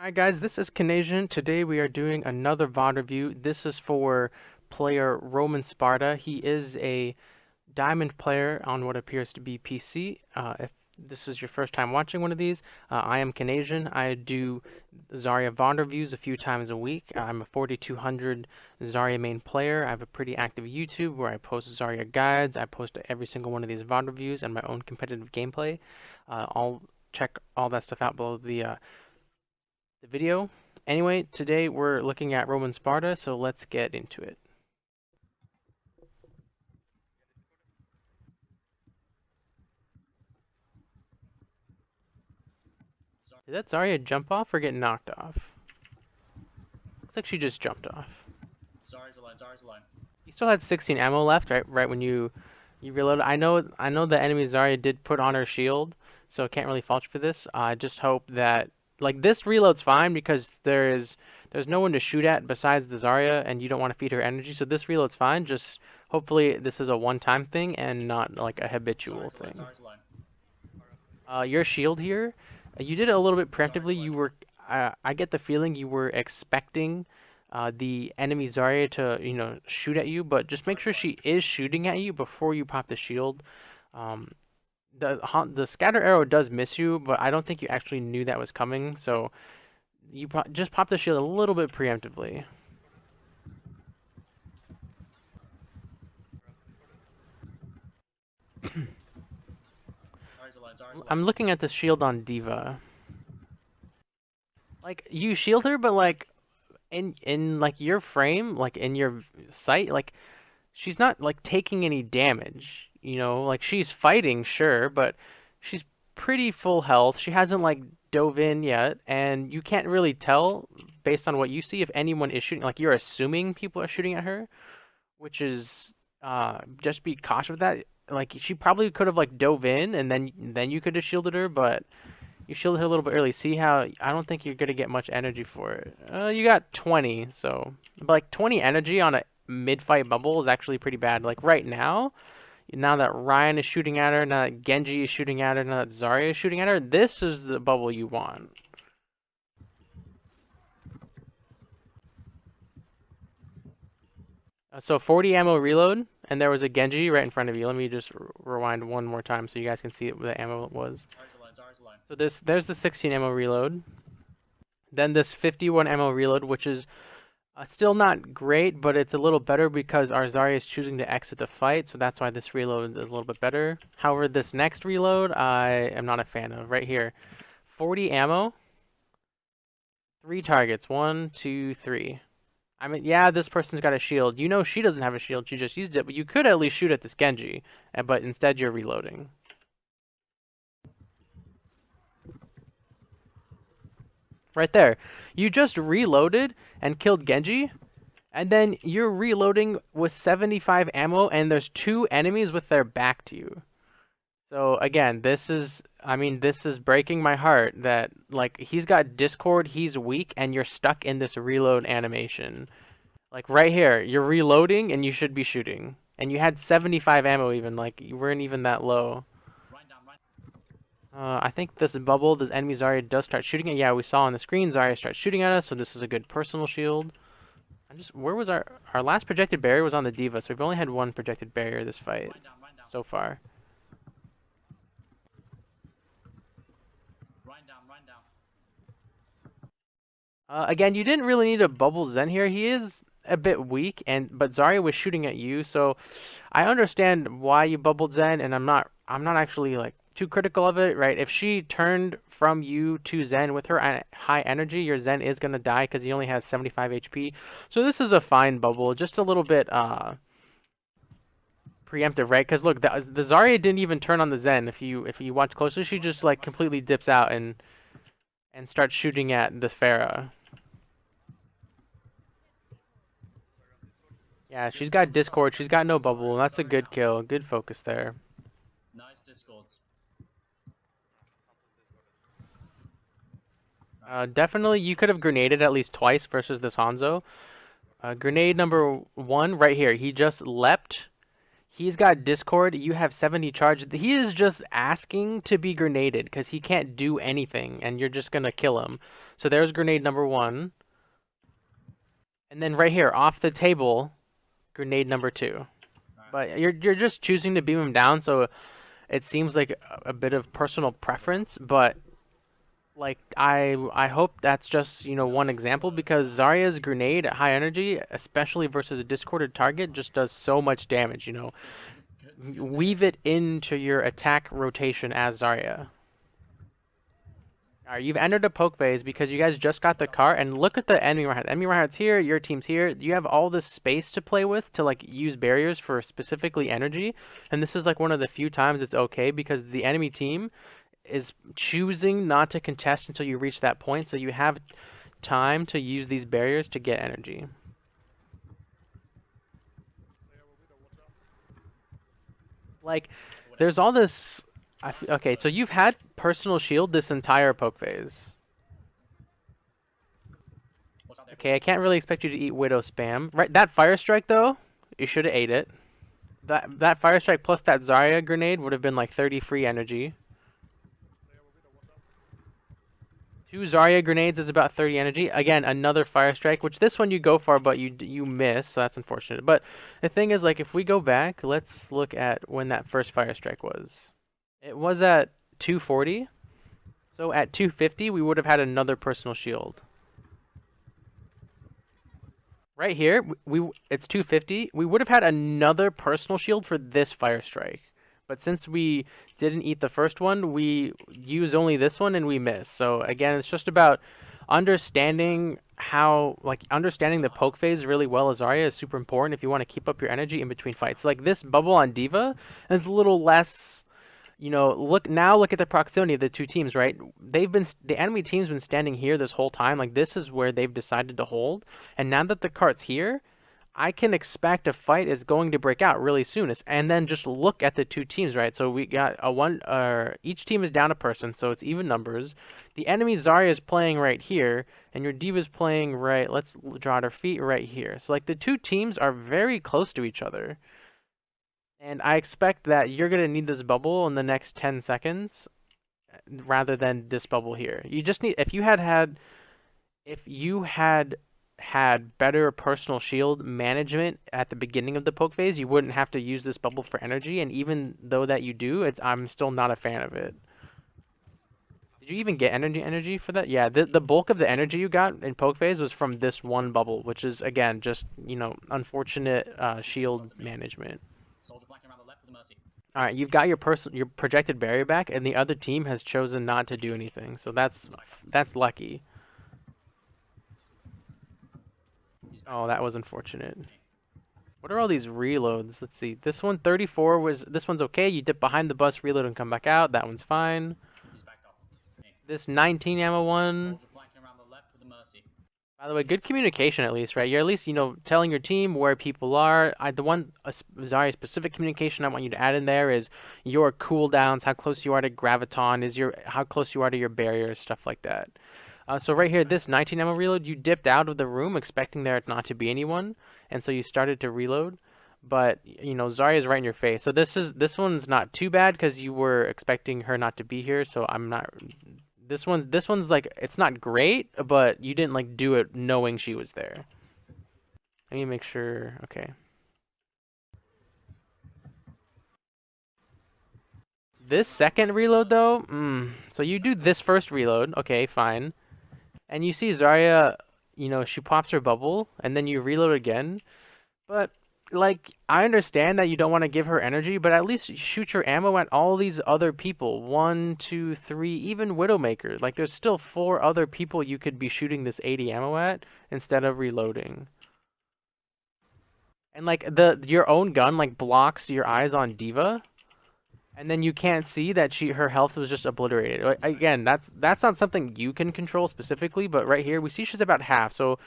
Hi guys, this is Canadian. Today we are doing another VOD review. This is for player Roman Sparta. He is a diamond player on what appears to be PC. If this is your first time watching one of these, I am Canadian. I do Zarya VOD reviews a few times a week. I'm a 4200 Zarya main player. I have a pretty active YouTube where I post Zarya guides. I post every single one of these VOD reviews and my own competitive gameplay. I'll check all that stuff out below the video. Anyway, today we're looking at Roman Sparta, so let's get into it. Did that Zarya jump off or get knocked off? Looks like she just jumped off. Zarya's alive, Zarya's alive. You still had 16 ammo left, right? Right when you reloaded. I know the enemy Zarya did put on her shield, so can't really fault you for this. I just hope that like this reload's fine because there's no one to shoot at besides the Zarya, and you don't want to feed her energy. So this reload's fine. Just hopefully this is a one-time thing and not like a habitual thing. Zarya's alive. Your shield here, you did it a little bit preemptively. You were, I get the feeling you were expecting the enemy Zarya to, shoot at you, but just make sure she is shooting at you before you pop the shield. The scatter arrow does miss you, but I don't think you actually knew that was coming, so you just pop the shield a little bit preemptively. Zarya's alive. I'm looking at this shield on Diva. Like, you shield her, but like in like your frame, like in your sight, like she's not like taking any damage, like she's fighting, sure, but she's pretty full health. She hasn't like dove in yet, and you can't really tell based on what you see if anyone is shooting. Like, you're assuming people are shooting at her, which is just be cautious with that. Like, she probably could have like dove in, and then you could have shielded her, but you shielded her a little bit early. See how I don't think you're gonna get much energy for it. You got 20, so but like 20 energy on a mid-fight bubble is actually pretty bad. Like right now that Ryan is shooting at her, now that Genji is shooting at her, now that Zarya is shooting at her, this is the bubble you want. So 40 ammo reload, and there was a Genji right in front of you. Let me just rewind one more time so you guys can see what the ammo was. Zarya's alive. So there's the 16 ammo reload. Then this 51 ammo reload, which is still not great, but it's a little better because our Zarya is choosing to exit the fight, so that's why this reload is a little bit better. However, this next reload, I am not a fan of. Right here, 40 ammo, 3 targets, 1, 2, 3. I mean, yeah, this person's got a shield. You know she doesn't have a shield, she just used it, but you could at least shoot at this Genji, but instead you're reloading. Right there. You just reloaded and killed Genji, and then you're reloading with 75 ammo, and there's 2 enemies with their back to you. So again, this is breaking my heart that, like, he's got Discord, he's weak, and you're stuck in this reload animation. Like, right here, you're reloading, and you should be shooting. And you had 75 ammo even, like, you weren't even that low. I think this bubble, this enemy Zarya does start shooting it. Yeah, we saw on the screen Zarya start shooting at us, so this is a good personal shield. Where was our last projected barrier was on the Diva, so we've only had one projected barrier this fight so far. Ryan down. Again, you didn't really need a bubble Zen here. He is a bit weak, but Zarya was shooting at you, so I understand why you bubbled Zen, and I'm not actually like too critical of it, right? If she turned from you to Zen with her high energy, your Zen is gonna die because he only has 75 HP. So this is a fine bubble, just a little bit preemptive, right? Because look, the Zarya didn't even turn on the Zen. If you watch closely, she just like completely dips out and starts shooting at the Pharah. Yeah, she's got Discord. She's got no bubble. That's a good kill. Good focus there. Nice Discords. Definitely, you could have grenaded at least twice versus this Hanzo. Grenade number 1 right here. He just leapt. He's got Discord. You have 70 charge. He is just asking to be grenaded because he can't do anything, and you're just going to kill him. So there's grenade number one. And then right here, off the table, grenade number two. Alright. But you're just choosing to beam him down, so it seems like a bit of personal preference, but like I hope that's just, you know, one example because Zarya's grenade at high energy, especially versus a discorded target, just does so much damage, you know. Good to Weave hear. it into your attack rotation as Zarya. Alright, you've entered a poke phase because you guys just got the cart, and look at the enemy right. Enemy right's here, your team's here. You have all this space to play with to like use barriers for specifically energy, and this is like one of the few times it's okay because the enemy team is choosing not to contest until you reach that point, so you have time to use these barriers to get energy. Like, there's all this. Okay, so you've had personal shield this entire poke phase. What's out there? Okay, I can't really expect you to eat Widow spam. Right, that Fire Strike though, you should have ate it. That Fire Strike plus that Zarya grenade would have been like 30 free energy. Two Zarya grenades is about 30 energy. Again, another Fire Strike, which this one you go for, but you miss, so that's unfortunate. But the thing is, like, if we go back, let's look at when that first Fire Strike was. It was at 240. So at 250, we would have had another personal shield. Right here, it's 250. We would have had another personal shield for this Fire Strike. But since we didn't eat the first one, we use only this one and we miss. So again, it's just about understanding how, like, understanding the poke phase really well as Zarya is super important if you want to keep up your energy in between fights. Like this bubble on Diva is a little less, you know, look at the proximity of the two teams, right? The enemy team's been standing here this whole time. Like this is where they've decided to hold. And now that the cart's here, I can expect a fight is going to break out really soon. And then just look at the two teams, right? So we got a one, each team is down a person, so it's even numbers. The enemy Zarya is playing right here, and your Diva's playing right, let's draw her feet right here. So like the two teams are very close to each other. And I expect that you're going to need this bubble in the next 10 seconds rather than this bubble here. You just need, if you had better personal shield management at the beginning of the poke phase, you wouldn't have to use this bubble for energy. And even though that you do, I'm still not a fan of it. Did you even get energy for that? Yeah, the bulk of the energy you got in poke phase was from this one bubble, which is again just, you know, unfortunate shield management. Soldier flanking around the left with the Mercy. All right, you've got your projected barrier back, and the other team has chosen not to do anything. So that's lucky. Oh, that was unfortunate. What are all these reloads? Let's see. This one, 34 was. This one's okay. You dip behind the bus, reload, and come back out. That one's fine. He's backed off. This 19 ammo one. Soldier flanking around the left with the Mercy. By the way, good communication at least, right? You're at least, you know, telling your team where people are. The one Zarya specific communication I want you to add in there is your cooldowns, how close you are to graviton, how close you are to your barriers, stuff like that. So right here, this 19 ammo reload, you dipped out of the room expecting there not to be anyone, and so you started to reload. But you know, Zarya's right in your face. So this one's not too bad because you were expecting her not to be here. So I'm not. This one's like, it's not great, but you didn't like do it knowing she was there. Let me make sure. Okay. This second reload though, so you do this first reload, okay, fine. And you see Zarya, you know, she pops her bubble, and then you reload again. But, like, I understand that you don't want to give her energy, but at least shoot your ammo at all these other people. 1, 2, 3, even Widowmaker. Like, there's still 4 other people you could be shooting this 80 ammo at instead of reloading. And, like, your own gun, like, blocks your eyes on Diva. And then you can't see that her health was just obliterated. Again, that's not something you can control specifically, but right here we see she's about half. So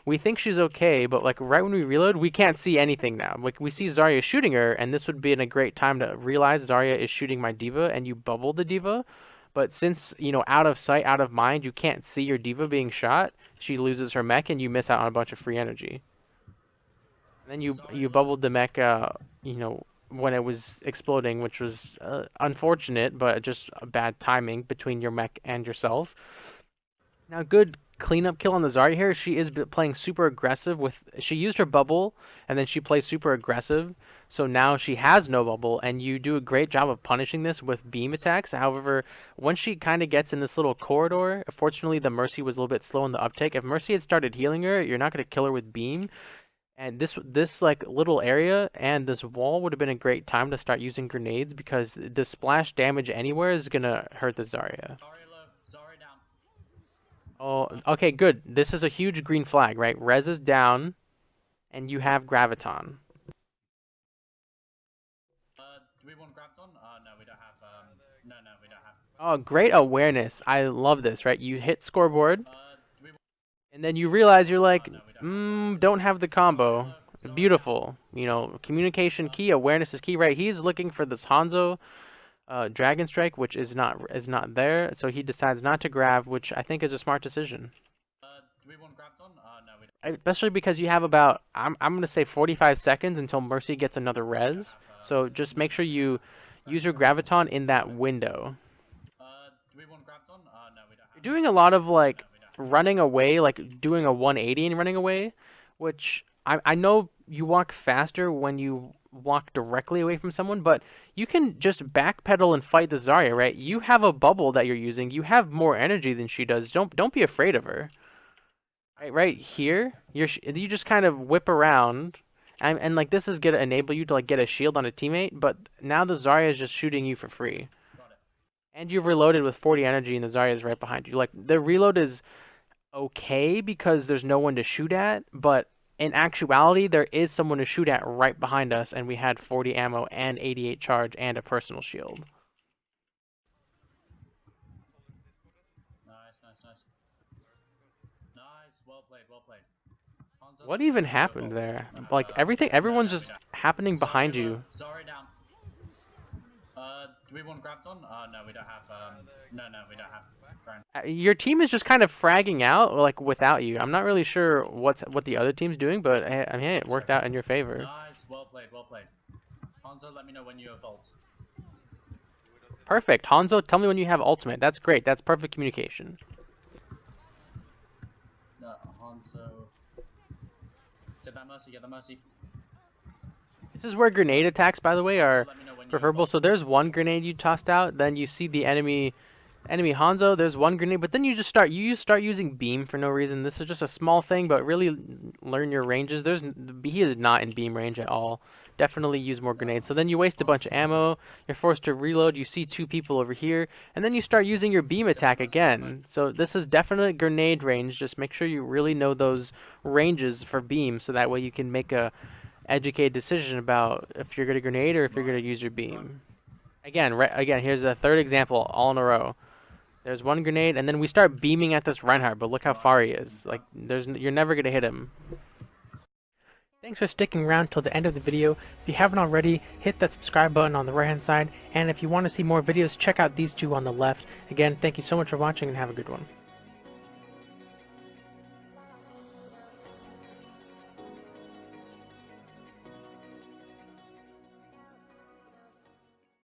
we think she's okay, but like right when we reload, we can't see anything now. Like we see Zarya shooting her, and this would be a great time to realize Zarya is shooting my Diva, and you bubble the Diva. But since, you know, out of sight, out of mind, you can't see your Diva being shot, she loses her mech, and you miss out on a bunch of free energy. And then you bubbled the mech, you know, when it was exploding, which was unfortunate, but just bad timing between your mech and yourself. Now, good cleanup kill on the Zarya here. She is playing super aggressive with. She used her bubble, and then she plays super aggressive. So now she has no bubble, and you do a great job of punishing this with beam attacks. However, once she kind of gets in this little corridor, fortunately the Mercy was a little bit slow in the uptake. If Mercy had started healing her, you're not going to kill her with beam. And this like little area and this wall would have been a great time to start using grenades because the splash damage anywhere is gonna hurt the Zarya. Zarya low. Zarya down. Oh, okay, good. This is a huge green flag, right? Rez is down, and you have Graviton. Do we want Graviton? No, we don't have. No, we don't have. Oh, great awareness. I love this, right? You hit scoreboard, Do we want? and then you realize you're like, No, we don't have. don't have the combo. Zarya low. Zarya Beautiful. You know, communication key, awareness is key, right? He's looking for this Hanzo Dragon Strike, which is not there, so he decides not to grab, which I think is a smart decision. Do we want Graviton? No, we don't. Especially because you have about I'm gonna say 45 seconds until Mercy gets another res. So just make sure you use your Graviton in that window. Do we want Graviton? No, we don't have. You're doing a lot of like No, we don't. running away, like doing a 180 and running away, which I know you walk faster when you walk directly away from someone, but you can just backpedal and fight the Zarya, right? You have a bubble that you're using. You have more energy than she does. Don't be afraid of her. Right here, you just kind of whip around, and like this is gonna enable you to like get a shield on a teammate, but now the Zarya is just shooting you for free. Got it. And you've reloaded with 40 energy, and the Zarya is right behind you. Like the reload is okay because there's no one to shoot at, but in actuality, there is someone to shoot at right behind us, and we had 40 ammo and 88 charge and a personal shield. Nice, nice, nice. Nice. Well played. Well played. Hanzo, What even let me know your happened thoughts. there? Like everything, everyone's No, just we don't. happening behind Zarya low. you. Zarya down. Do we want Graviton? No, we don't have. No, we don't have. Try and- Your team is just kind of fragging out, like without you. I'm not really sure what the other team's doing, but I mean, it worked out in your favor. Nice. Well played. Well played. Hanzo, let me know when you have ult. Perfect. Hanzo, tell me when you have ultimate. That's great. That's perfect communication. Hanzo. Get that mercy. Get the mercy. This is where grenade attacks, by the way, are Let me know when you have preferable. ult. So there's one grenade you tossed out, then you see the enemy Hanzo. There's one grenade, but then you just start using beam for no reason. This is just a small thing, but really learn your ranges. He is not in beam range at all. Definitely use more grenades. So then you waste a bunch of ammo. You're forced to reload. You see two people over here, and then you start using your beam attack again. So this is definitely grenade range. Just make sure you really know those ranges for beam, so that way you can make a educated decision about if you're gonna grenade or if you're gonna use your beam. Again, again, here's a third example all in a row. There's one grenade, and then we start beaming at this Reinhardt, but look how far he is. Like, you're never gonna hit him. Thanks for sticking around till the end of the video. If you haven't already, hit that subscribe button on the right hand side, and if you want to see more videos, check out these two on the left. Again, thank you so much for watching, and have a good one.